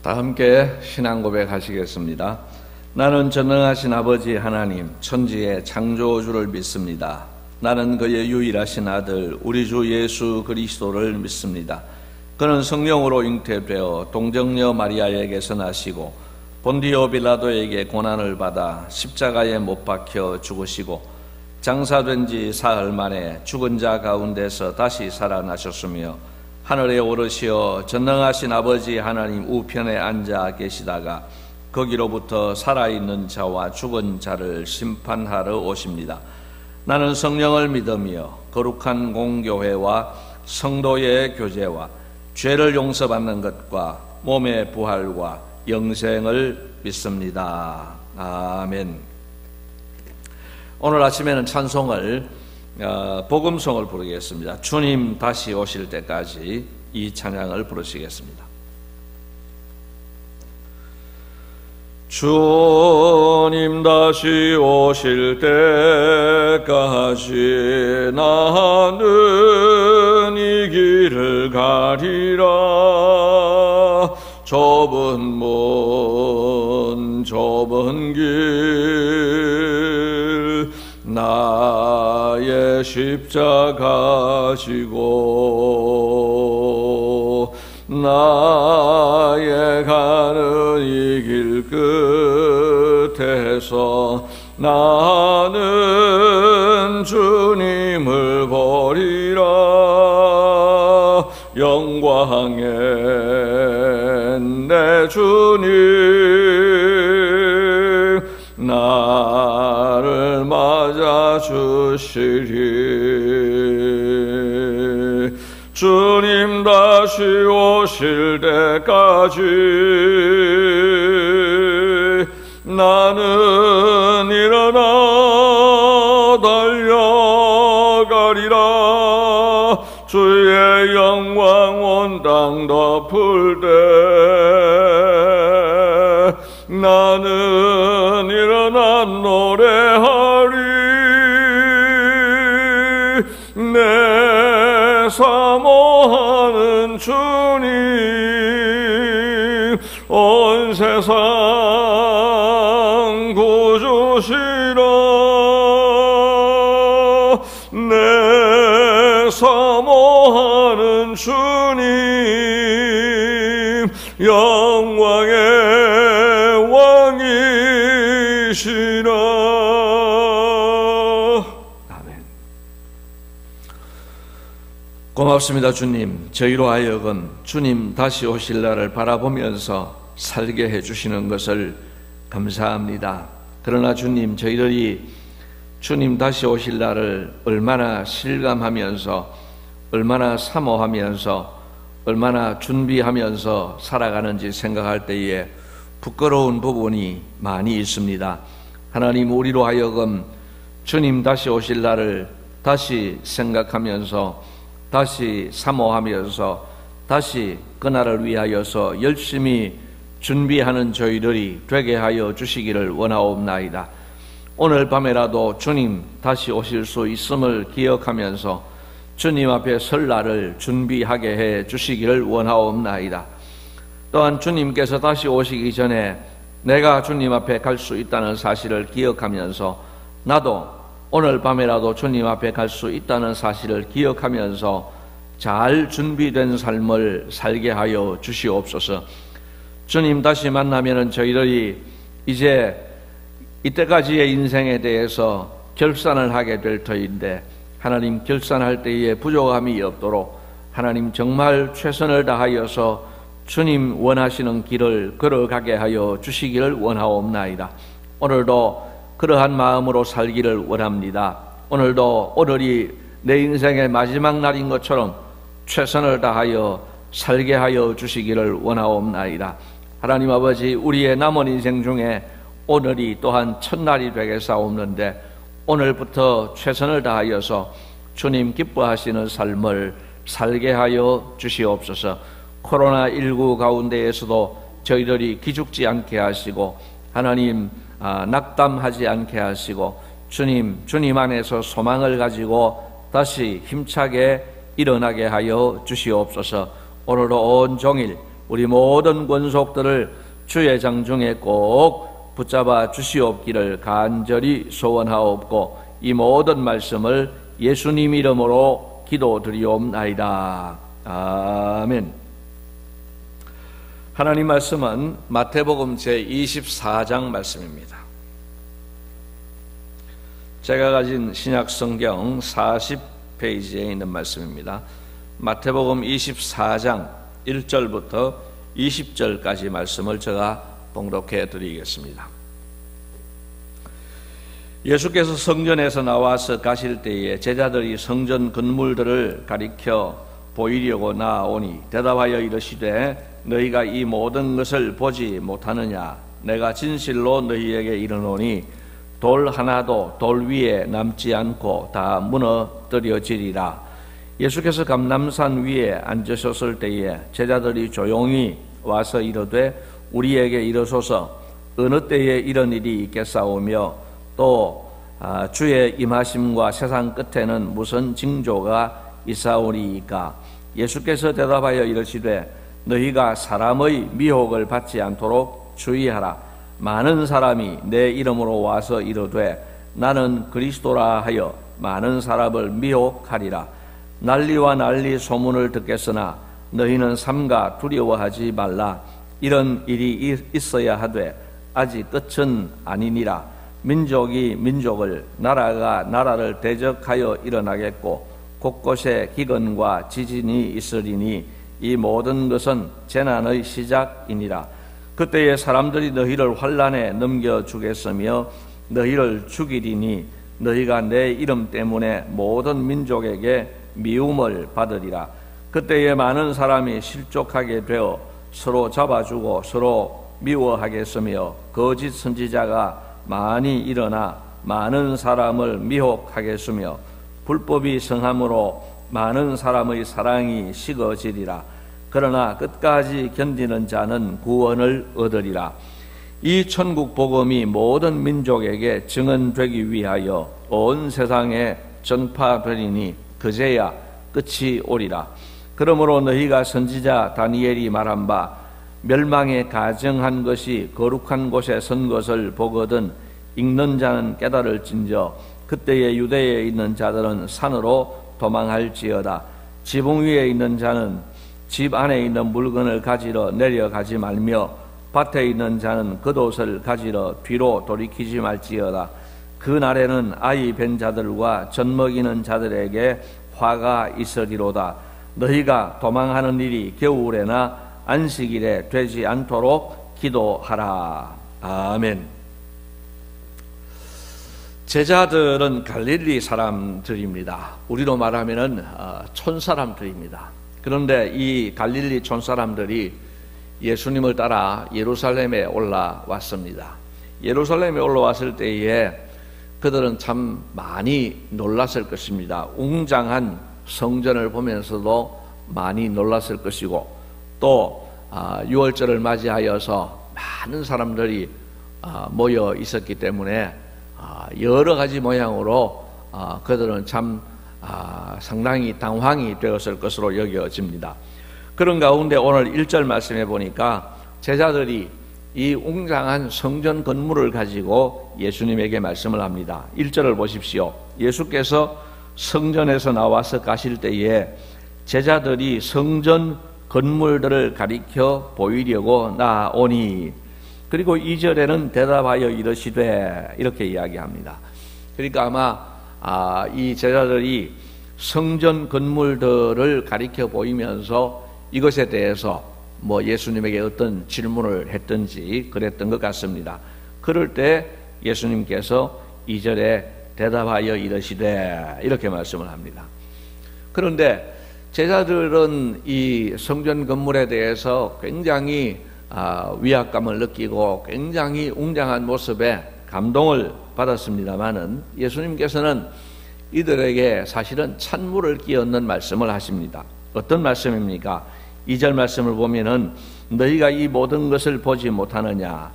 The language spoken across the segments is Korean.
다 함께 신앙 고백하시겠습니다. 나는 전능하신 아버지 하나님, 천지의 창조주를 믿습니다. 나는 그의 유일하신 아들 우리 주 예수 그리스도를 믿습니다. 그는 성령으로 잉태되어 동정녀 마리아에게서 나시고 본디오 빌라도에게 고난을 받아 십자가에 못 박혀 죽으시고 장사된 지 사흘 만에 죽은 자 가운데서 다시 살아나셨으며 하늘에 오르시어 전능하신 아버지 하나님 우편에 앉아 계시다가 거기로부터 살아있는 자와 죽은 자를 심판하러 오십니다. 나는 성령을 믿으며 거룩한 공교회와 성도의 교제와 죄를 용서받는 것과 몸의 부활과 영생을 믿습니다. 아멘. 오늘 아침에는 찬송을 복음송을 부르겠습니다. 주님 다시 오실 때까지 이 찬양을 부르시겠습니다. 주님 다시 오실 때까지 나는 이 길을 가리라. 좁은 문 좁은 길 나의 십자가 지고 나의 가는 이 길 끝에서 나는 주님을 보리라. 영광의 내 주님 나를 맞아 주시리. 주님 다시 오실 때까지 나는 일어나 달려가리라. 주의 영광 온 땅 덮을 때 나는 일어나 노래하리. 내 사모하는 주님 온 세상 구주시라. 내 사모하는 주님 영광의 왕이시라. 아멘. 고맙습니다. 주님, 저희로 하여금 주님 다시 오실 날을 바라보면서 살게 해주시는 것을 감사합니다. 그러나 주님, 저희들이 주님 다시 오실 날을 얼마나 실감하면서 얼마나 사모하면서 얼마나 준비하면서 살아가는지 생각할 때에 부끄러운 부분이 많이 있습니다. 하나님, 우리로 하여금 주님 다시 오실 날을 다시 생각하면서 다시 사모하면서 다시 그날을 위하여서 열심히 준비하는 저희들이 되게 하여 주시기를 원하옵나이다. 오늘 밤에라도 주님 다시 오실 수 있음을 기억하면서 주님 앞에 설 날을 준비하게 해 주시기를 원하옵나이다. 또한 주님께서 다시 오시기 전에 내가 주님 앞에 갈 수 있다는 사실을 기억하면서 나도 오늘 밤에라도 주님 앞에 갈 수 있다는 사실을 기억하면서 잘 준비된 삶을 살게 하여 주시옵소서. 주님 다시 만나면은 저희들이 이제 이때까지의 인생에 대해서 결산을 하게 될 터인데, 하나님 결산할 때에 부족함이 없도록 하나님 정말 최선을 다하여서 주님 원하시는 길을 걸어가게 하여 주시기를 원하옵나이다. 오늘도 그러한 마음으로 살기를 원합니다. 오늘도 오늘이 내 인생의 마지막 날인 것처럼 최선을 다하여 살게 하여 주시기를 원하옵나이다. 하나님 아버지, 우리의 남은 인생 중에 오늘이 또한 첫날이 되겠사옵는데 오늘부터 최선을 다하여서 주님 기뻐하시는 삶을 살게 하여 주시옵소서. 코로나19 가운데에서도 저희들이 기죽지 않게 하시고 하나님 낙담하지 않게 하시고 주님 안에서 소망을 가지고 다시 힘차게 일어나게 하여 주시옵소서. 오늘도 온종일 우리 모든 권속들을 주의 장중에 꼭 붙잡아 주시옵기를 간절히 소원하옵고 이 모든 말씀을 예수님 이름으로 기도드리옵나이다. 아멘. 하나님 말씀은 마태복음 제24장 말씀입니다. 제가 가진 신약 성경 40페이지에 있는 말씀입니다. 마태복음 24장 1절부터 20절까지 말씀을 제가 봉독해 드리겠습니다. 예수께서 성전에서 나와서 가실 때에 제자들이 성전 건물들을 가리켜 보이려고 나아오니 대답하여 이르시되 너희가 이 모든 것을 보지 못하느냐? 내가 진실로 너희에게 이르노니 돌 하나도 돌 위에 남지 않고 다 무너뜨려지리라. 예수께서 감람산 위에 앉으셨을 때에 제자들이 조용히 와서 이르되 우리에게 이르소서 어느 때에 이런 일이 있겠사오며 또 주의 임하심과 세상 끝에는 무슨 징조가 있사오리이까? 예수께서 대답하여 이르시되 너희가 사람의 미혹을 받지 않도록 주의하라. 많은 사람이 내 이름으로 와서 이르되 나는 그리스도라 하여 많은 사람을 미혹하리라. 난리와 난리 소문을 듣겠으나 너희는 삼가 두려워하지 말라. 이런 일이 있어야 하되 아직 끝은 아니니라. 민족이 민족을 나라가 나라를 대적하여 일어나겠고 곳곳에 기근과 지진이 있으리니 이 모든 것은 재난의 시작이니라. 그때에 사람들이 너희를 환난에 넘겨주겠으며 너희를 죽이리니 너희가 내 이름 때문에 모든 민족에게 미움을 받으리라. 그때에 많은 사람이 실족하게 되어 서로 잡아주고 서로 미워하겠으며 거짓 선지자가 많이 일어나 많은 사람을 미혹하겠으며 불법이 성함으로 많은 사람의 사랑이 식어지리라. 그러나 끝까지 견디는 자는 구원을 얻으리라. 이 천국 복음이 모든 민족에게 증언되기 위하여 온 세상에 전파되리니 그제야 끝이 오리라. 그러므로 너희가 선지자 다니엘이 말한 바 멸망에 가정한 것이 거룩한 곳에 선 것을 보거든 읽는 자는 깨달을진저 그때에 유대에 있는 자들은 산으로 도망할지어다. 지붕 위에 있는 자는 집 안에 있는 물건을 가지러 내려가지 말며 밭에 있는 자는 겉옷을 가지러 뒤로 돌이키지 말지어다. 그 날에는 아이 뵌 자들과 젖먹이는 자들에게 화가 있으리로다. 너희가 도망하는 일이 겨울에나 안식일에 되지 않도록 기도하라. 아멘. 제자들은 갈릴리 사람들입니다. 우리로 말하면은 촌사람들입니다. 그런데 이 갈릴리 촌사람들이 예수님을 따라 예루살렘에 올라왔습니다. 예루살렘에 올라왔을 때에 그들은 참 많이 놀랐을 것입니다. 웅장한 성전을 보면서도 많이 놀랐을 것이고 또 유월절을 맞이하여서 많은 사람들이 모여 있었기 때문에 여러 가지 모양으로 그들은 참 상당히 당황이 되었을 것으로 여겨집니다. 그런 가운데 오늘 1절 말씀해 보니까 제자들이 이 웅장한 성전 건물을 가지고 예수님에게 말씀을 합니다. 1절을 보십시오. 예수께서 성전에서 나와서 가실 때에 제자들이 성전 건물들을 가리켜 보이려고 나오니, 그리고 2절에는 대답하여 이르시되 이렇게 이야기합니다. 그러니까 아마 이 제자들이 성전 건물들을 가리켜 보이면서 이것에 대해서 뭐 예수님에게 어떤 질문을 했든지 그랬던 것 같습니다. 그럴 때 예수님께서 2절에 대답하여 이르시되 이렇게 말씀을 합니다. 그런데 제자들은 이 성전 건물에 대해서 굉장히 위압감을 느끼고 굉장히 웅장한 모습에 감동을 받았습니다마는 예수님께서는 이들에게 사실은 찬물을 끼얹는 말씀을 하십니다. 어떤 말씀입니까? 2절 말씀을 보면은 너희가 이 모든 것을 보지 못하느냐?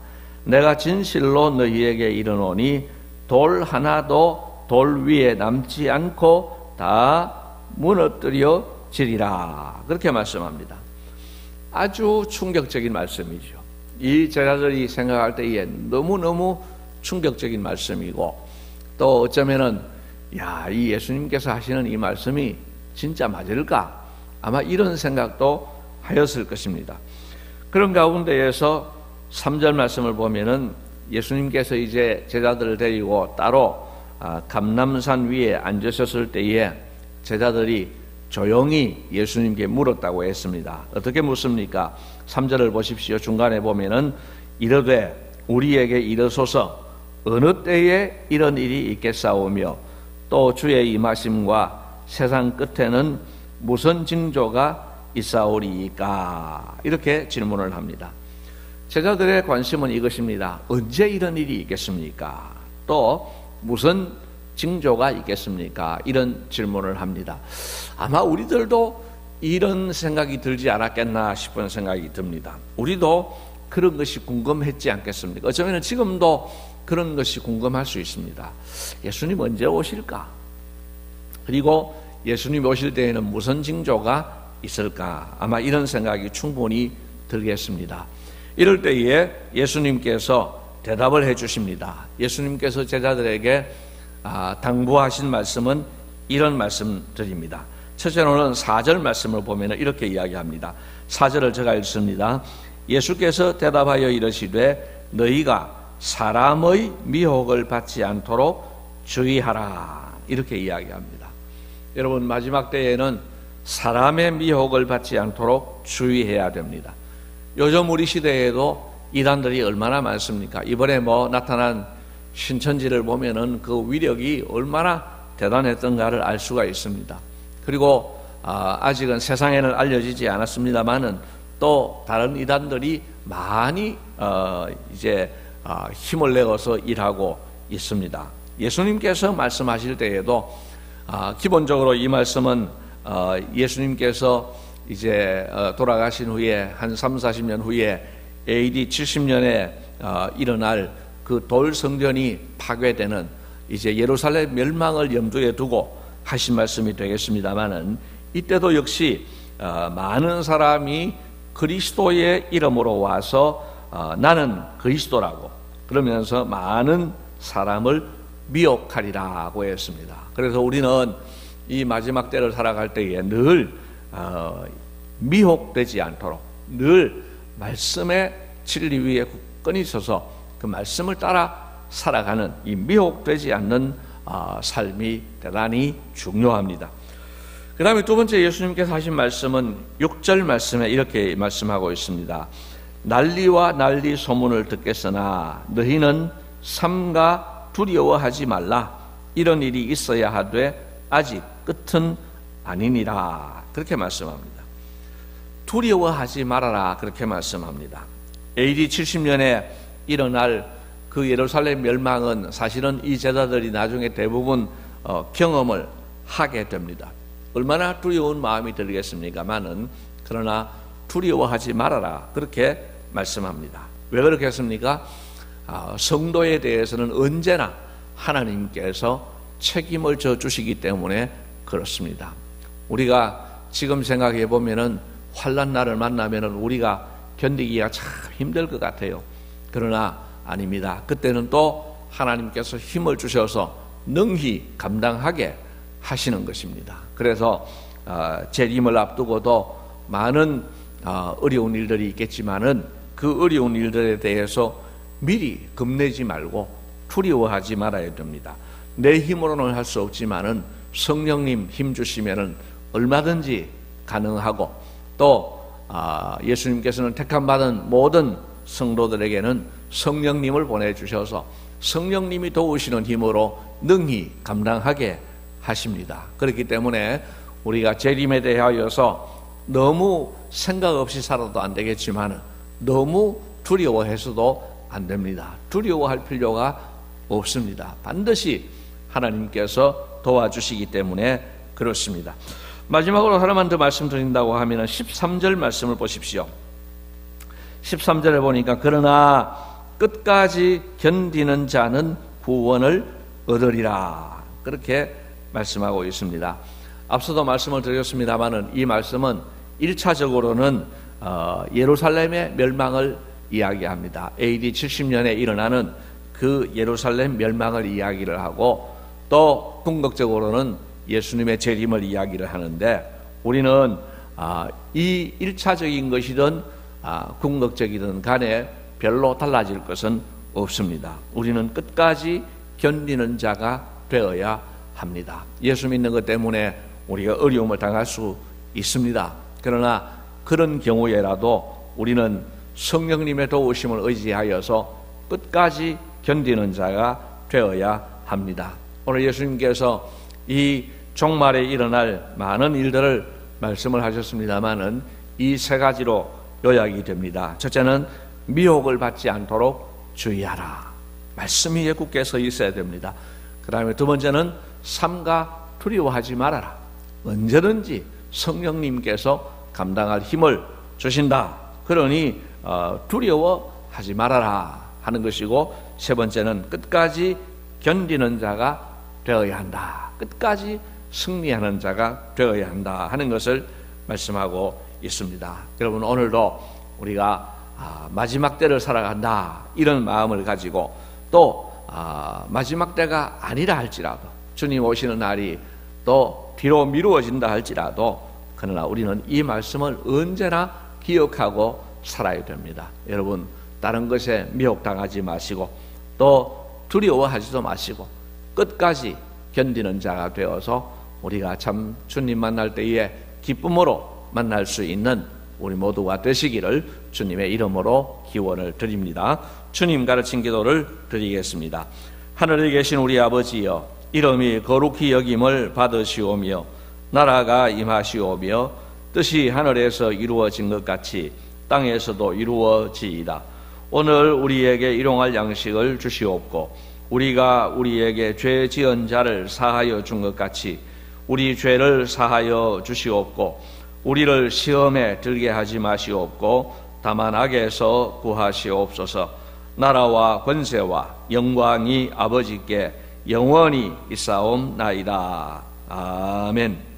내가 진실로 너희에게 이르노니 돌 하나도 돌 위에 남지 않고 다 무너뜨려지리라. 그렇게 말씀합니다. 아주 충격적인 말씀이죠. 이 제자들이 생각할 때에 너무너무 충격적인 말씀이고, 또 어쩌면은 이 예수님께서 하시는 이 말씀이 진짜 맞을까? 아마 이런 생각도 하였을 것입니다. 그런 가운데에서 3절 말씀을 보면은 예수님께서 이제 제자들을 데리고 따로 감람산 위에 앉으셨을 때에 제자들이 조용히 예수님께 물었다고 했습니다. 어떻게 묻습니까? 3절을 보십시오. 중간에 보면은 이르되 우리에게 이르소서 어느 때에 이런 일이 있겠사오며 또 주의 임하심과 세상 끝에는 무슨 징조가 있사오리이까? 이렇게 질문을 합니다. 제자들의 관심은 이것입니다. 언제 이런 일이 있겠습니까? 또 무슨 징조가 있겠습니까? 이런 질문을 합니다. 아마 우리들도 이런 생각이 들지 않았겠나 싶은 생각이 듭니다. 우리도 그런 것이 궁금했지 않겠습니까? 어쩌면 지금도 그런 것이 궁금할 수 있습니다. 예수님 언제 오실까? 그리고 예수님 오실 때에는 무슨 징조가 있을까? 아마 이런 생각이 충분히 들겠습니다. 이럴 때에 예수님께서 대답을 해 주십니다. 예수님께서 제자들에게 당부하신 말씀은 이런 말씀들입니다. 첫째로는 4절 말씀을 보면 이렇게 이야기합니다. 4절을 제가 읽습니다. 예수께서 대답하여 이르시되 너희가 사람의 미혹을 받지 않도록 주의하라. 이렇게 이야기합니다. 여러분, 마지막 때에는 사람의 미혹을 받지 않도록 주의해야 됩니다. 요즘 우리 시대에도 이단들이 얼마나 많습니까? 이번에 나타난 신천지를 보면은 그 위력이 얼마나 대단했던가를 알 수가 있습니다. 그리고 아직은 세상에는 알려지지 않았습니다만은 또 다른 이단들이 많이 힘을 내어서 일하고 있습니다. 예수님께서 말씀하실 때에도 기본적으로 이 말씀은 예수님께서 이제 돌아가신 후에 한 30-40년 후에 AD 70년에 일어날 그 돌 성전이 파괴되는 이제 예루살렘 멸망을 염두에 두고 하신 말씀이 되겠습니다만은, 이때도 역시 많은 사람이 그리스도의 이름으로 와서 나는 그리스도라고 그러면서 많은 사람을 미혹하리라고 했습니다. 그래서 우리는 이 마지막 때를 살아갈 때에 늘 미혹되지 않도록 늘 말씀의 진리 위에 굳건히 서서 그 말씀을 따라 살아가는 이 미혹되지 않는 삶이 대단히 중요합니다. 그 다음에 두 번째 예수님께서 하신 말씀은 6절 말씀에 이렇게 말씀하고 있습니다. 난리와 난리 소문을 듣겠으나 너희는 삼가 두려워하지 말라. 이런 일이 있어야 하되 아직 끝은 아니니라. 그렇게 말씀합니다. 두려워하지 말아라. 그렇게 말씀합니다. AD 70년에 일어날 그 예루살렘 멸망은 사실은 이 제자들이 나중에 대부분 경험을 하게 됩니다. 얼마나 두려운 마음이 들겠습니까마는, 그러나 두려워하지 말아라. 그렇게 말씀합니다. 왜 그렇게 했습니까? 성도에 대해서는 언제나 하나님께서 책임을 져 주시기 때문에 그렇습니다. 우리가 지금 생각해 보면은 환난 날을 만나면은 우리가 견디기가 참 힘들 것 같아요. 그러나 아닙니다. 그때는 또 하나님께서 힘을 주셔서 능히 감당하게 하시는 것입니다. 그래서 재림을 앞두고도 많은 어려운 일들이 있겠지만은 그 어려운 일들에 대해서 미리 겁내지 말고 두려워하지 말아야 됩니다. 내 힘으로는 할 수 없지만은 성령님 힘 주시면은 얼마든지 가능하고, 또 예수님께서는 택함 받은 모든 성도들에게는 성령님을 보내주셔서 성령님이 도우시는 힘으로 능히 감당하게 하십니다. 그렇기 때문에 우리가 재림에 대하여서 너무 생각 없이 살아도 안 되겠지만 너무 두려워해서도 안 됩니다. 두려워할 필요가 없습니다. 반드시 하나님께서 도와주시기 때문에 그렇습니다. 마지막으로 하나만 더 말씀드린다고 하면 13절 말씀을 보십시오. 13절에 보니까 그러나 끝까지 견디는 자는 구원을 얻으리라. 그렇게 말씀하고 있습니다. 앞서도 말씀을 드렸습니다마는 이 말씀은 1차적으로는 예루살렘의 멸망을 이야기합니다. AD 70년에 일어나는 그 예루살렘 멸망을 이야기를 하고 또 궁극적으로는 예수님의 재림을 이야기를 하는데 우리는 이 1차적인 것이든 궁극적이든 간에 별로 달라질 것은 없습니다. 우리는 끝까지 견디는 자가 되어야 합니다. 예수 믿는 것 때문에 우리가 어려움을 당할 수 있습니다. 그러나 그런 경우에라도 우리는 성령님의 도우심을 의지하여서 끝까지 견디는 자가 되어야 합니다. 오늘 예수님께서 이 종말에 일어날 많은 일들을 말씀을 하셨습니다마는 이 세 가지로 요약이 됩니다. 첫째는 미혹을 받지 않도록 주의하라. 말씀 위에 굳게 서 있어야 됩니다. 그 다음에 두 번째는 삼가 두려워하지 말아라. 언제든지 성령님께서 감당할 힘을 주신다. 그러니 두려워하지 말아라 하는 것이고, 세 번째는 끝까지 견디는 자가 되어야 한다. 끝까지 승리하는 자가 되어야 한다 하는 것을 말씀하고 있습니다. 여러분, 오늘도 우리가 마지막 때를 살아간다 이런 마음을 가지고 또 마지막 때가 아니라 할지라도, 주님 오시는 날이 또 뒤로 미루어진다 할지라도, 그러나 우리는 이 말씀을 언제나 기억하고 살아야 됩니다. 여러분, 다른 것에 미혹당하지 마시고 또 두려워하지도 마시고 끝까지 견디는 자가 되어서 우리가 참 주님 만날 때에 기쁨으로 만날 수 있는 우리 모두가 되시기를 주님의 이름으로 기원을 드립니다. 주님 가르친 기도를 드리겠습니다. 하늘에 계신 우리 아버지여, 이름이 거룩히 여김을 받으시오며 나라가 임하시오며 뜻이 하늘에서 이루어진 것 같이 땅에서도 이루어지이다. 오늘 우리에게 일용할 양식을 주시옵고 우리가 우리에게 죄 지은 자를 사하여 준 것 같이 우리 죄를 사하여 주시옵고 우리를 시험에 들게 하지 마시옵고 다만 악에서 구하시옵소서. 나라와 권세와 영광이 아버지께 영원히 있사옵나이다. 아멘.